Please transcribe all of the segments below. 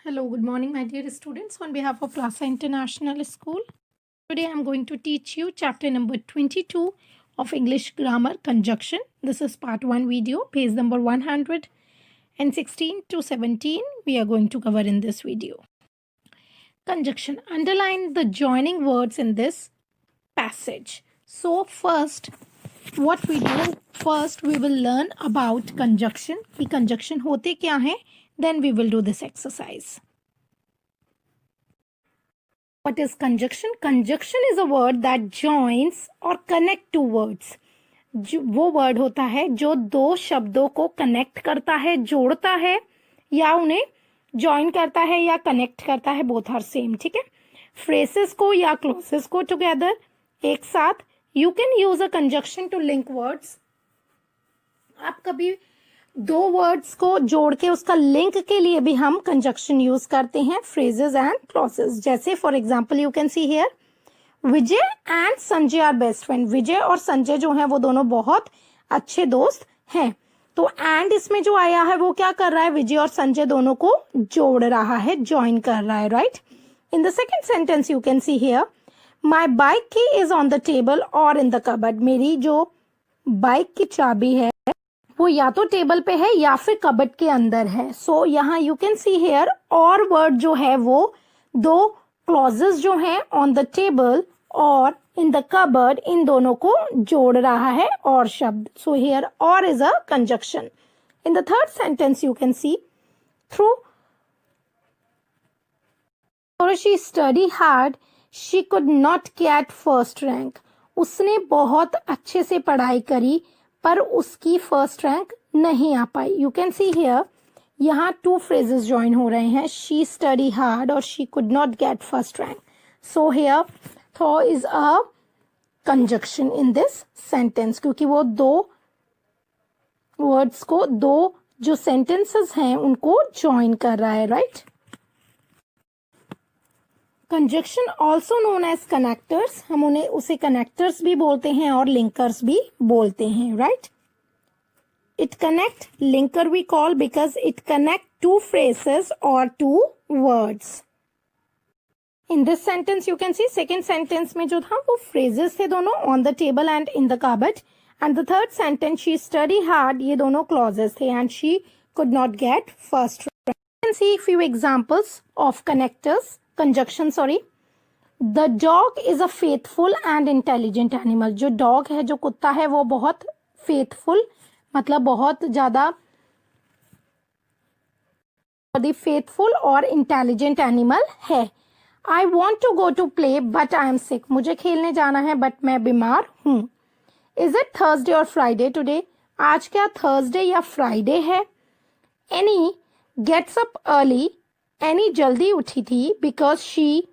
Hello, good morning, my dear students. On behalf of Lhasa International School, today I am going to teach you chapter number 22 of English Grammar Conjunction. This is part 1 video, page number 116 to 17. We are going to cover in this video. Conjunction. Underline the joining words in this passage. So first, what we do, first we will learn about conjunction. कि conjunction होते क्या हैं? Then we will do this exercise. What is conjunction? Conjunction is a word that joins or connect two words. वो word होता है जो दो शब्दों को कनेक्ट करता है, जोड़ता है, या उन्हें ज्वाइन करता है या कनेक्ट करता है. Both are same. ठीक है. फ्रेसेस को या क्लॉजेस को टुगेदर, एक साथ. You can use a conjunction to link words. आप कभी दो वर्ड्स को जोड़ के उसका लिंक के लिए भी हम कंजंक्शन यूज करते हैं, फ्रेजेस एंड क्लॉजेस. जैसे for example you can see here, Vijay and Sanjay are best friend. Vijay और संजय जो हैं वो दोनों बहुत अच्छे दोस्त हैं. तो एंड इसमें जो आया है वो क्या कर रहा है? विजय और संजय दोनों को जोड़ रहा है, ज्वाइन कर रहा है. Right. In the second sentence you can see here, my bike की इज ऑन द टेबल और इन द कबर्ड. मेरी जो बाइक की चाबी है वो या तो टेबल पे है या फिर कबर्ड के अंदर है. सो यहाँ यू कैन सी हेयर और वर्ड जो है वो दो क्लॉजेस जो हैं ऑन द टेबल और इन द कबर्ड, इन दोनों को जोड़ रहा है और शब्द. सो here or is a conjunction. In the third sentence you can C, through she study hard she could not get first rank. उसने बहुत अच्छे से पढ़ाई करी पर उसकी फर्स्ट रैंक नहीं आ पाई. यू कैन सी हियर, यहाँ टू फ्रेजेस ज्वाइन हो रहे हैं, शी स्टडी हार्ड और she could not get first rank. So here throw is a conjunction in this sentence, क्योंकि वो दो वर्ड्स को, दो जो सेंटेंसेस हैं उनको ज्वाइन कर रहा है. Right. Conjunction also known as connectors. हम उन्हें उसे कनेक्टर्स भी बोलते हैं और लिंकर्स भी बोलते हैं. Right. It connect, linker we call because it connect two phrases और two words. In this sentence you can see, second sentence में जो था वो फ्रेजेस थे दोनों, on the table and in the cupboard. And the third sentence, she study hard, ये दोनों clauses थे, and she could not get first rank. You can see few examples of connectors, conjunction. Sorry. The dog is a faithful and intelligent animal. जो dog है, जो कुत्ता है, वो बहुत फेथफुल, मतलब बहुत ज्यादा फेथफुल और इंटेलिजेंट एनिमल है. I want to go to play but I am sick. मुझे खेलने जाना है बट मैं बीमार हूं. इज इट थर्सडे और फ्राइडे टुडे. आज क्या थर्सडे या फ्राइडे है. Annie gets up early. Annie जल्दी उठी थी because she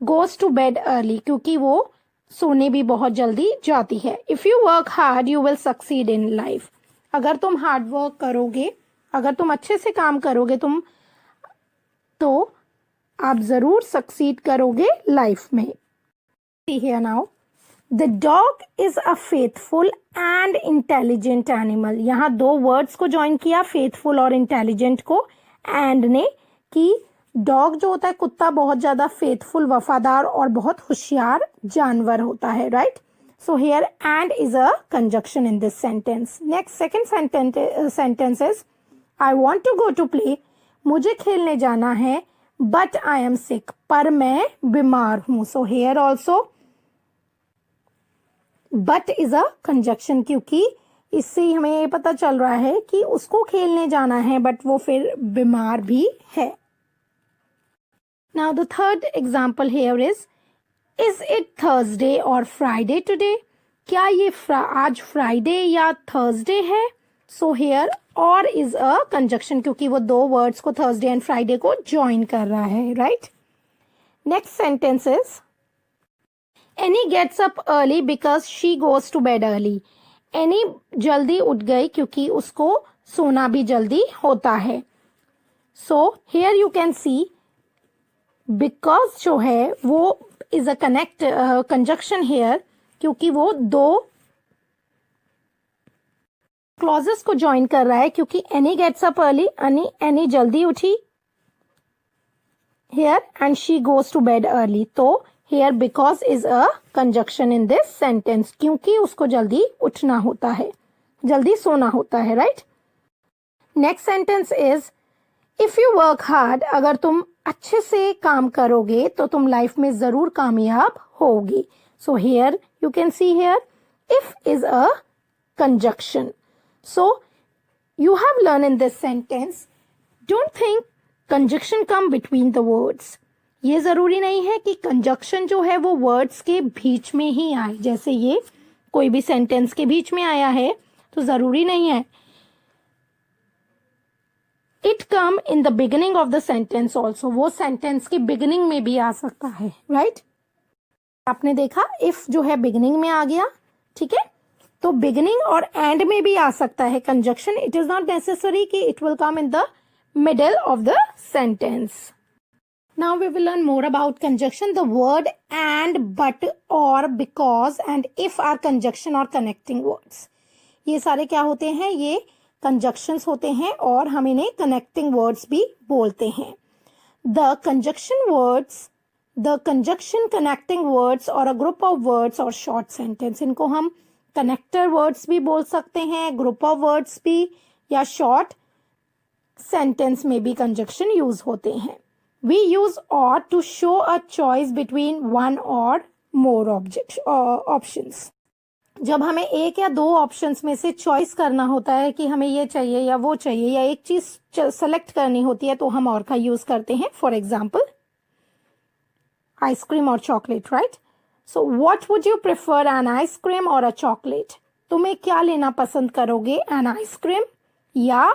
goes to bed early, क्योंकि वो सोने भी बहुत जल्दी जाती है. If you work hard you will succeed in life. अगर तुम हार्ड वर्क करोगे, अगर तुम अच्छे से काम करोगे तुम, तो आप जरूर सक्सीड करोगे लाइफ में. Here now, the dog is a faithful and intelligent animal. यहाँ दो वर्ड्स को ज्वाइन किया, फेथफुल और इंटेलिजेंट को, एंड ने, कि डॉग जो होता है कुत्ता बहुत ज्यादा फेथफुल, वफादार और बहुत होशियार जानवर होता है. Right. So here and is a conjunction in this sentence. Next second sentence is, I want to go to play. मुझे खेलने जाना है बट आई एम सिक, पर मैं बीमार हूं. So here also but is a conjunction, क्योंकि इससे हमें ये पता चल रहा है कि उसको खेलने जाना है बट वो फिर बीमार भी है. Now the third example here is it Thursday or Friday today? क्या ये आज फ्राइडे या थर्सडे है. So here or is a conjunction, क्योंकि वो दो वर्ड्स को, थर्सडे एंड फ्राइडे को ज्वाइन कर रहा है. Right. Next sentence is, Annie gets up early because she goes to bed early. Annie जल्दी उठ गई क्योंकि उसको सोना भी जल्दी होता है. So here you can see, because जो है वो is a connect conjunction here, क्योंकि वो दो क्लॉजेस को ज्वाइन कर रहा है. क्योंकि Annie gets up early, Annie जल्दी उठी, here and she goes to bed early. तो here because is a conjunction in this sentence, क्योंकि उसको जल्दी उठना होता है, जल्दी सोना होता है, right? Next sentence is if you work hard, अगर तुम अच्छे से काम करोगे तो तुम लाइफ में जरूर कामयाब होगी. So here you can see here if is a conjunction. So you have learned in this sentence, don't think conjunction come between the words. ये जरूरी नहीं है कि कंजक्शन जो है वो वर्ड्स के बीच में ही आए. जैसे ये कोई भी सेंटेंस के बीच में आया है तो जरूरी नहीं है. It come in the beginning of the sentence also. वो सेंटेंस के बिगिनिंग में भी आ सकता है, राइट? आपने देखा इफ जो है बिगिनिंग में आ गया, ठीक है? तो बिगिनिंग और एंड में भी आ सकता है conjunction. It is not necessary कि it will come in the middle of the sentence. Now we will learn more about conjunction. The word and, but, or, because and if are conjunction or connecting words. ये सारे क्या होते हैं? ये conjunctions होते हैं और हम इन्हें connecting words भी बोलते हैं. The conjunction words, the conjunction connecting words or a group of words or short sentence. इनको हम connector words भी बोल सकते हैं, group of words भी, या short सेंटेंस में भी कंजक्शन यूज होते हैं. We use or to show a choice between one or more options. जब हमें एक या दो ऑप्शंस में से चॉइस करना होता है कि हमें ये चाहिए या वो चाहिए या एक चीज सेलेक्ट करनी होती है तो हम और का यूज करते हैं. For example ice cream or chocolate, right? So what would you prefer, an ice cream or a chocolate? तुम्हें क्या लेना पसंद करोगे, एन आइसक्रीम या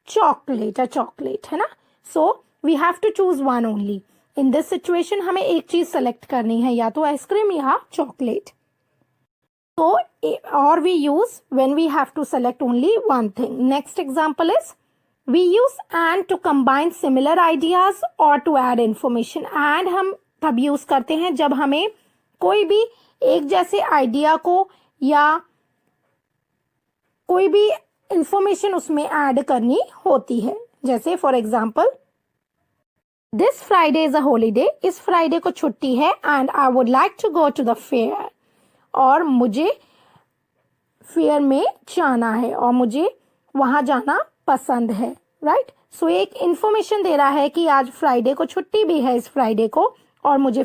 चॉकलेट? अ चॉकलेट, है ना? So we have to choose one only. In this situation हमें एक चीज सेलेक्ट करनी है, या तो आइसक्रीम या चॉकलेट. तो or we use when we have to select only one thing. Next example is we use and to combine similar ideas और टू ऐड इंफॉर्मेशन. एंड हम तब यूज करते हैं जब हमें कोई भी एक जैसे आइडिया को या कोई भी इंफॉर्मेशन उसमें ऐड करनी होती है. जैसे for example this Friday is a holiday. इस फ्राइडे को छुट्टी है and I would like to go to the fair. और मुझे फेयर में जाना है और मुझे वहां जाना पसंद है, राइट? सो एक इंफॉर्मेशन दे रहा है कि आज फ्राइडे को छुट्टी भी है, इस फ्राइडे को, और मुझे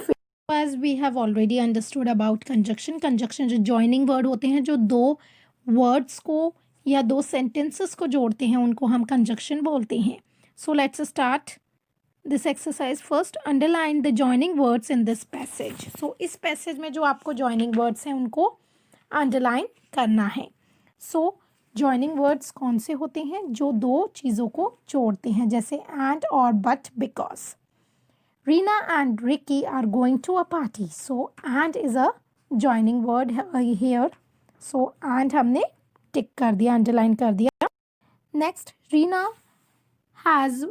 as we have already understood about conjunction. conjunction जो joining word होते हैं, जो दो words को या दो sentences को जोड़ते हैं, उनको हम conjunction बोलते हैं. So let's start this exercise. First underline the joining words in this passage. So इस passage में जो आपको joining words हैं उनको underline करना है. So joining words कौन से होते हैं? जो दो चीज़ों को जोड़ते हैं, जैसे and और but, because. Rina and Ricky are going to a party. So and is a joining word here. So and हमने टिक कर दिया, अंडरलाइन कर दिया. Next, Rina has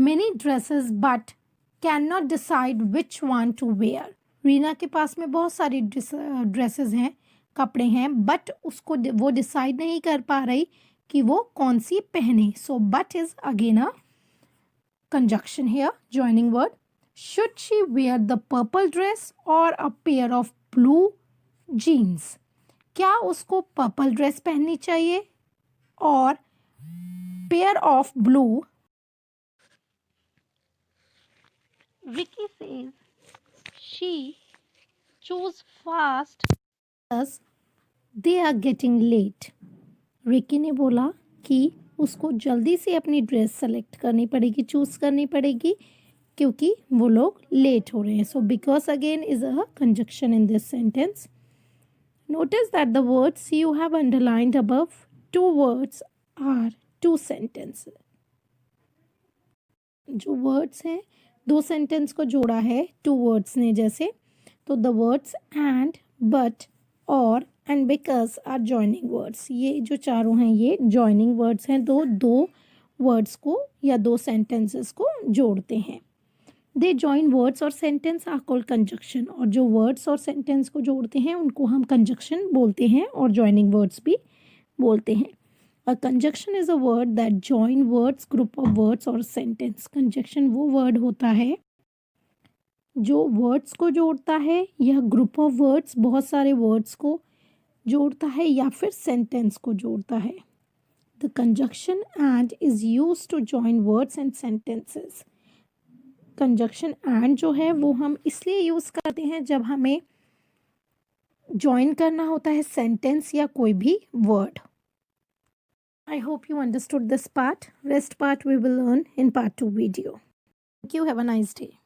many dresses but cannot decide which one to wear. Reena के पास में बहुत सारी dresses हैं, कपड़े हैं, बट उसको वो डिसाइड नहीं कर पा रही कि वो कौन सी पहने. So but is again a conjunction here, joining word. Should she wear the purple dress or a pair of blue jeans? क्या उसको पर्पल ड्रेस पहननी चाहिए और pair of blue? Ricky says she choose fast as they are getting late. Ricky ने बोला कि उसको जल्दी से अपनी ड्रेस सेलेक्ट करनी पड़ेगी, चूज करनी पड़ेगी, क्योंकि वो लोग लेट हो रहे हैं. So because again is a conjunction in this sentence. Notice that the words you have underlined above, two words are two sentence. जो वर्ड्स हैं, दो सेंटेंस को जोड़ा है टू वर्ड्स ने, जैसे तो the words and, but, or and because are joining words. ये जो चारों हैं ये जॉइनिंग वर्ड्स हैं, दो वर्ड्स को या दो सेंटेंसेस को जोड़ते हैं. दे जॉइन वर्ड्स और सेंटेंस आर कॉल्ड कंजक्शन. और जो वर्ड्स और सेंटेंस को जोड़ते हैं उनको हम कंजक्शन बोलते हैं और जॉइनिंग वर्ड्स भी बोलते हैं. A conjunction is a word that join words, group of words और सेंटेंस. कंजक्शन वो वर्ड होता है जो वर्ड्स को जोड़ता है, यह ग्रुप ऑफ वर्ड्स बहुत सारे वर्ड्स को जोड़ता है या फिर सेंटेंस को जोड़ता है। The conjunction and is use to join words and sentences. Conjunction and जो है वो हम इसलिए यूज करते हैं जब हमें ज्वाइन करना होता है सेंटेंस या कोई भी word. I hope you understood this part. Rest part we will learn in part 2 video. Thank you. Have a nice day.